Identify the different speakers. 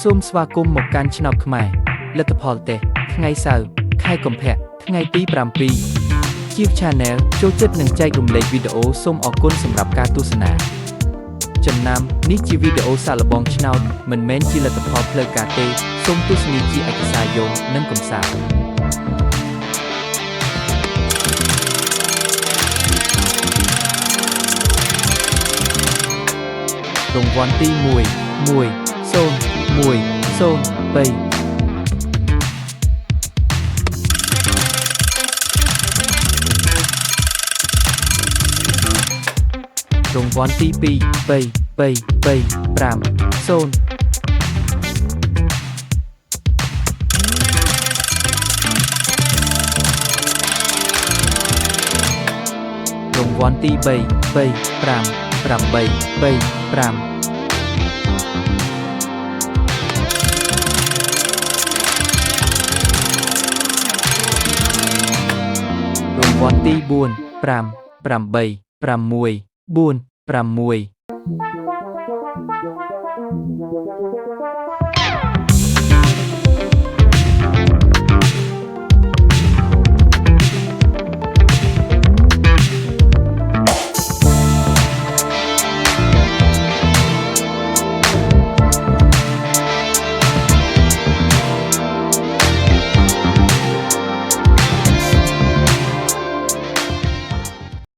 Speaker 1: សូមស្វាគមន៍មកកាន់ឆ្នោតខ្មែរលទ្ធផលតេស្តថ្ងៃសៅរ៍ខែកុម្ភៈថ្ងៃទី7 ជា Channel ចូលចិត្តនិងចែករំលែកវីដេអូសូមអរគុណសម្រាប់ការទស្សនាចំណាំនេះជាវីដេអូសាកល្បងឆ្នោតមិនមែនជាលទ្ធផលផ្លូវការទេសូមទស្សនាជាឯកសារយោងនិងកម្សាន្តរង្វាន់ទី1 1 0 1 0 3 រង្វាន់ទី2 3 3 5 0 រង្វាន់ទី3 3 5 8 3 5 រង្វាន់ទី4 5 8 6 4 6